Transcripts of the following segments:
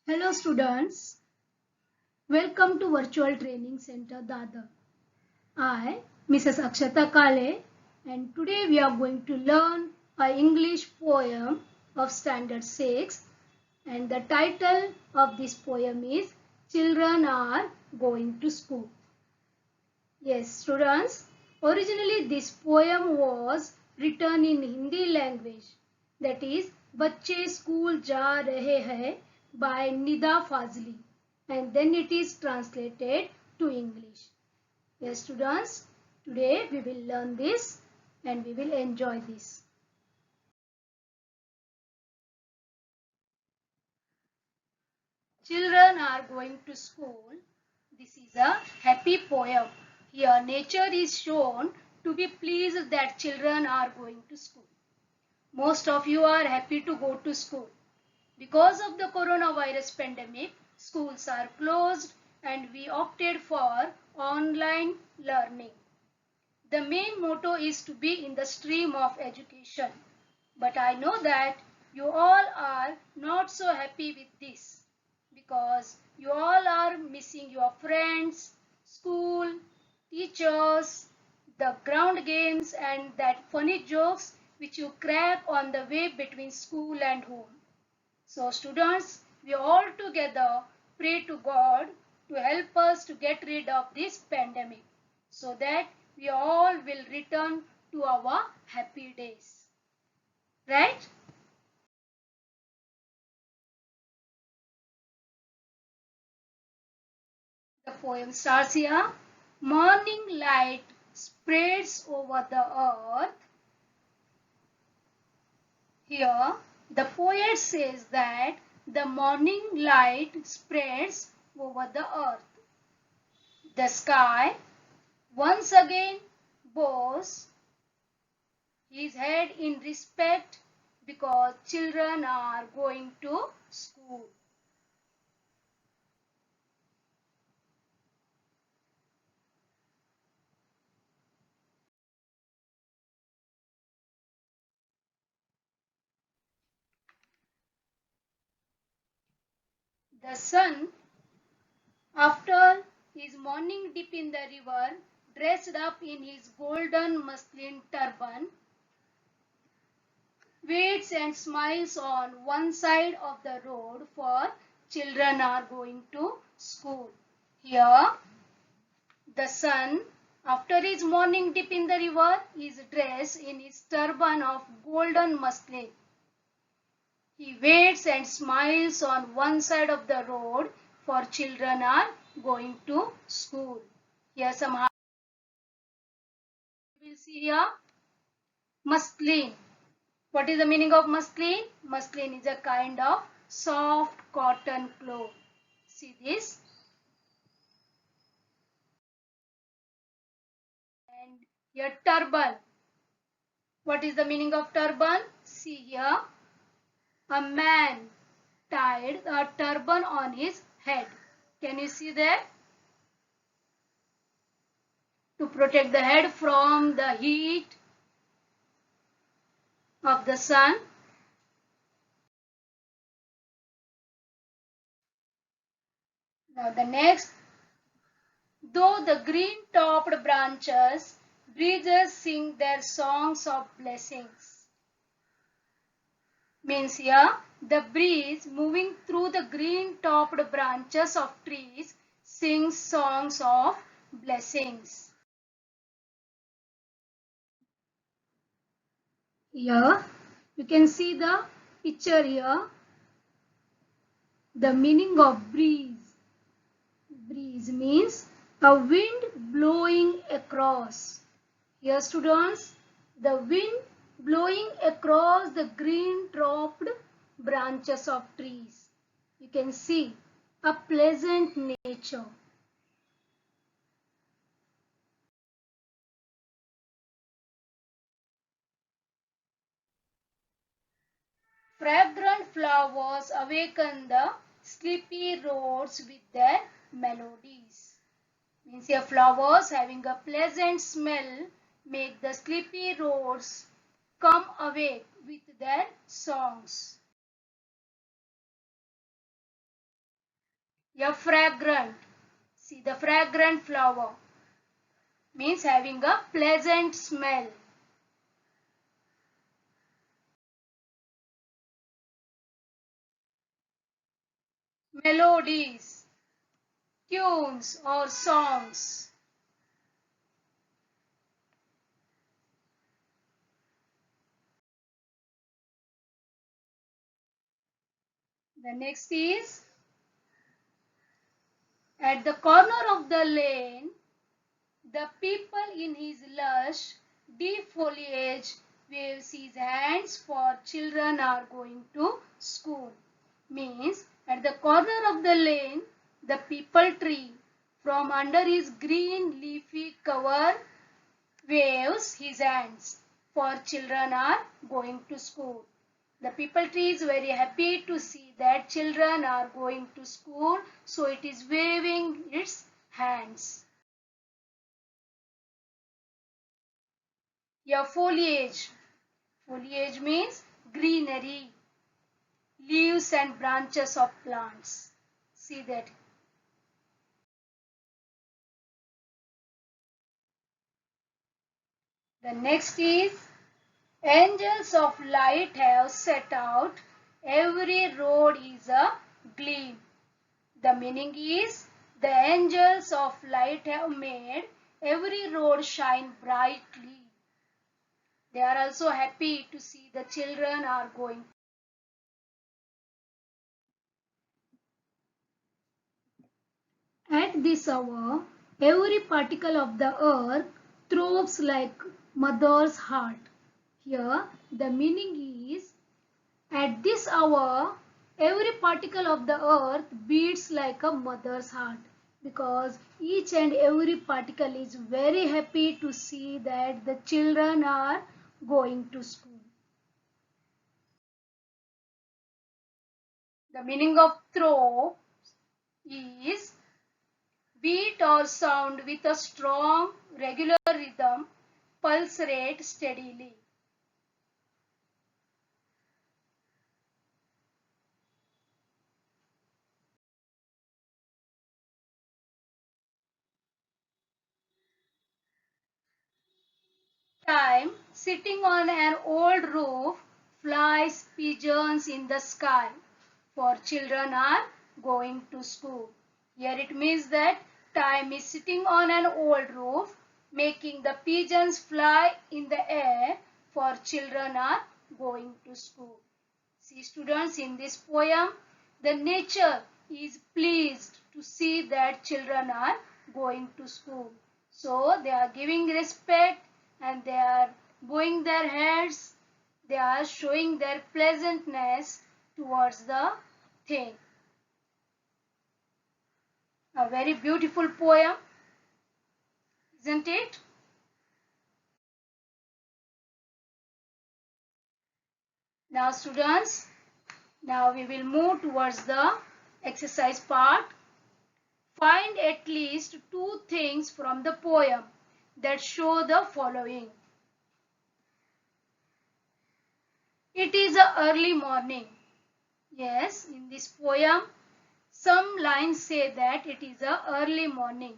Hello students, welcome to Virtual Training Center Dadar. I, Mrs. Akshata Kale, and today we are going to learn an English poem of Standard 6, and the title of this poem is Children Are Going to School. Yes students, originally this poem was written in Hindi language, that is बच्चे school जा रहे हैं by Nida Fazli, and then it is translated to English. Yes students, today we will learn this and we will enjoy this. Children are going to school. This is a happy poem. Here nature is shown to be pleased that children are going to school. Most of you are happy to go to school. Because of the coronavirus pandemic, schools are closed and we opted for online learning. The main motto is to be in the stream of education. But I know that you all are not so happy with this because you all are missing your friends, school, teachers, the ground games and that funny jokes which you crack on the way between school and home. So students, we all together pray to God to help us to get rid of this pandemic so that we all will return to our happy days. Right? The poem starts here. Morning light spreads over the earth. Here, the poet says that the morning light spreads over the earth. The sky once again bows his head in respect because children are going to school. The sun, after his morning dip in the river, dressed up in his golden muslin turban, waits and smiles on one side of the road for children are going to school. Here, the sun, after his morning dip in the river, is dressed in his turban of golden muslin. He waits and smiles on one side of the road for children are going to school. Here some we will see here muslin. What is the meaning of muslin? Muslin is a kind of soft cotton cloth. See this? And here turban. What is the meaning of turban? See here. A man tied a turban on his head. Can you see that? To protect the head from the heat of the sun. Now the next, though the green-topped branches, breezes sing their songs of blessings. Means here, the breeze moving through the green-topped branches of trees sings songs of blessings. Here, you can see the picture here. The meaning of breeze. Breeze means a wind blowing across. Here students, the wind blowing across the green topped branches of trees. You can see a pleasant nature. Fragrant flowers awaken the sleepy roads with their melodies. Means here flowers having a pleasant smell make the sleepy roads come awake with their songs. A fragrant. See, the fragrant flower means having a pleasant smell. Melodies, tunes or songs. The next is at the corner of the lane, the people in his lush, deep foliage waves his hands for children are going to school. Means at the corner of the lane, the peepal tree from under his green leafy cover waves his hands for children are going to school. The peepal tree is very happy to see that children are going to school, so it is waving its hands. Yeah, foliage. Foliage means greenery, leaves and branches of plants. See that. The next is angels of light have set out, every road is a gleam. The meaning is the angels of light have made every road shine brightly. They are also happy to see the children are going. At this hour, every particle of the earth throbs like mother's heart. Here, the meaning is at this hour, every particle of the earth beats like a mother's heart because each and every particle is very happy to see that the children are going to school. The meaning of throb is beat or sound with a strong, regular rhythm, pulse rate steadily. Time, sitting on an old roof, flies pigeons in the sky, for children are going to school. Here it means that time is sitting on an old roof, making the pigeons fly in the air, for children are going to school. See students, in this poem, the nature is pleased to see that children are going to school. So they are giving respect and they are bowing their heads. They are showing their pleasantness towards the thing. A very beautiful poem, isn't it? Now students, now we will move towards the exercise part. Find at least two things from the poem that show the following. It is a early morning. Yes, in this poem, some lines say that it is a early morning.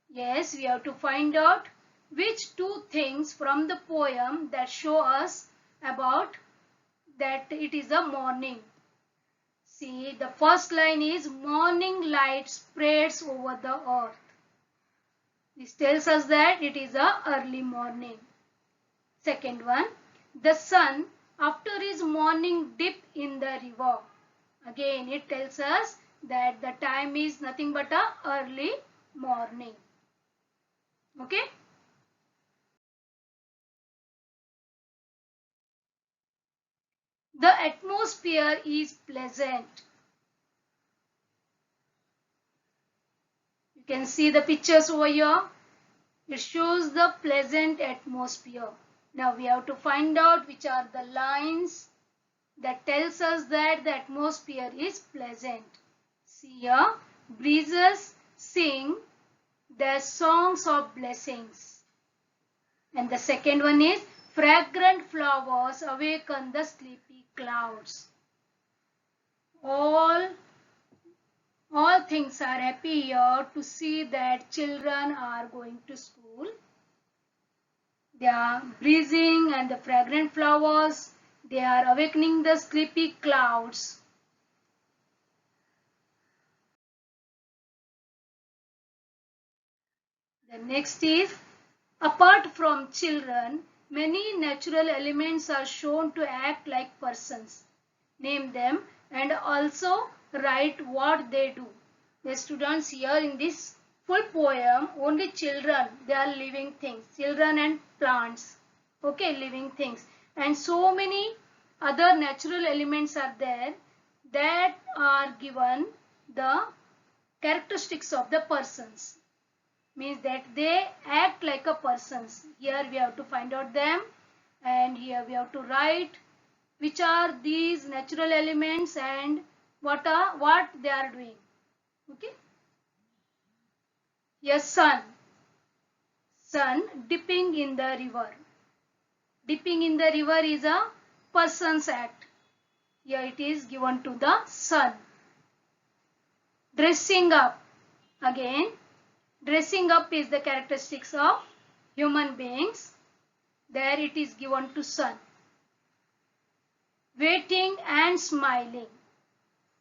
Yes, we have to find out which two things from the poem that show us about that it is a morning. See, the first line is morning light spreads over the earth. This tells us that it is a early morning. Second one, the sun after his morning dip in the river. Again, it tells us that the time is nothing but a early morning. Okay. The atmosphere is pleasant. You can see the pictures over here. It shows the pleasant atmosphere. Now we have to find out which are the lines that tells us that the atmosphere is pleasant. See here, breezes sing their songs of blessings. And the second one is fragrant flowers awaken the sleepy clouds. All All things are happy here to see that children are going to school. They are breezing and the fragrant flowers. They are awakening the sleepy clouds. The next is, apart from children, many natural elements are shown to act like persons. Name them and also write what they do. The students here in this full poem, only children, they are living things, children and plants, okay, living things. And so many other natural elements are there that are given the characteristics of the persons, means that they act like a persons. Here we have to find out them, and here we have to write which are these natural elements and what they are doing. Okay. Yes, sun dipping in the river. Dipping in the river is a person's act. Here it is given to the sun. Dressing up, again dressing up is the characteristics of human beings. There it is given to sun. Waiting and smiling.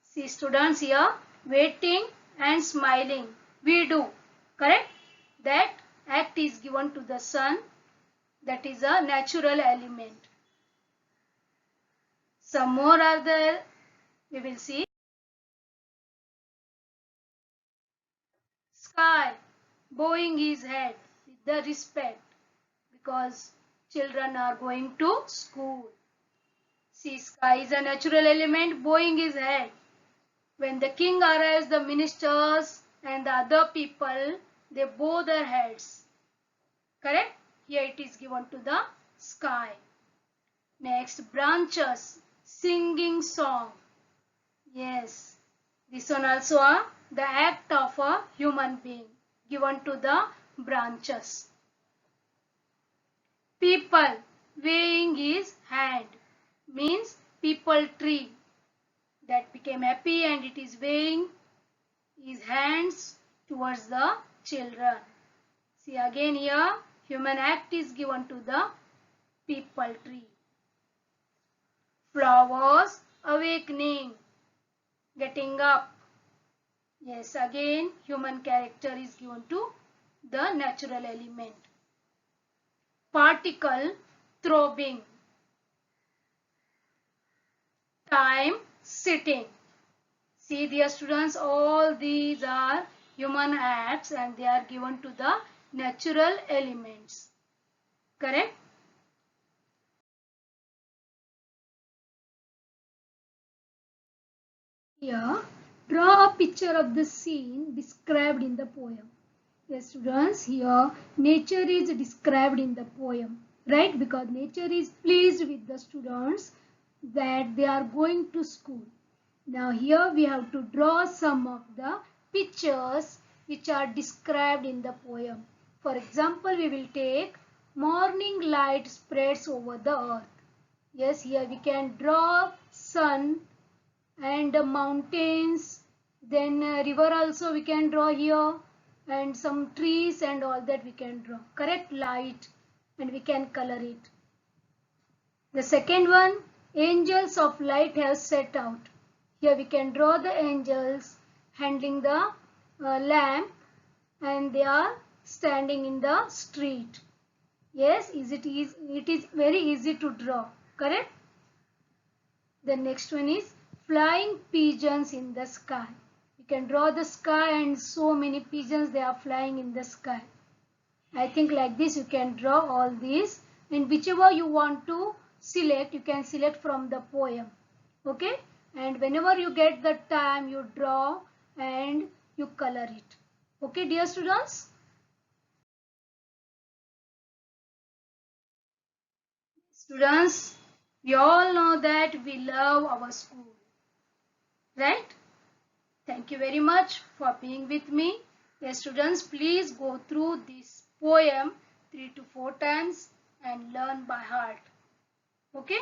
See students here, waiting and smiling. We do, correct? That act is given to the sun. That is a natural element. Some more are there. We will see. Sky, bowing his head with the respect because children are going to school. See, sky is a natural element, bowing his head. When the king arrives, the ministers and the other people, they bow their heads. Correct? Here it is given to the sky. Next, branches, singing song. Yes, this one also the act of a human being given to the branches. People, waving his hand, means people tree that became happy and it is waving his hands towards the children. See again here, human act is given to the people tree. Flowers, awakening, getting up. Yes, again human character is given to the natural element. Particle, throbbing. Time, sitting. See dear students, all these are human acts and they are given to the natural elements. Correct? Here, draw a picture of the scene described in the poem. Yes, students, here nature is described in the poem, right? Because nature is pleased with the students that they are going to school. Now here we have to draw some of the pictures which are described in the poem. For example, we will take morning light spreads over the earth. Yes, here we can draw sun and mountains, then river also we can draw here, and some trees and all that we can draw. Correct? Light, and we can color it. The second one, angels of light have set out. Here we can draw the angels handling the lamp and they are standing in the street. Yes, it is very easy to draw. Correct? The next one is flying pigeons in the sky. You can draw the sky and so many pigeons they are flying in the sky. I think like this you can draw all these, and whichever you want to select, you can select from the poem. Okay? And whenever you get the time, you draw and you color it. Okay, dear students? Students, we all know that we love our school. Right? Thank you very much for being with me. Yes, students, please go through this poem 3 to 4 times and learn by heart. Okay?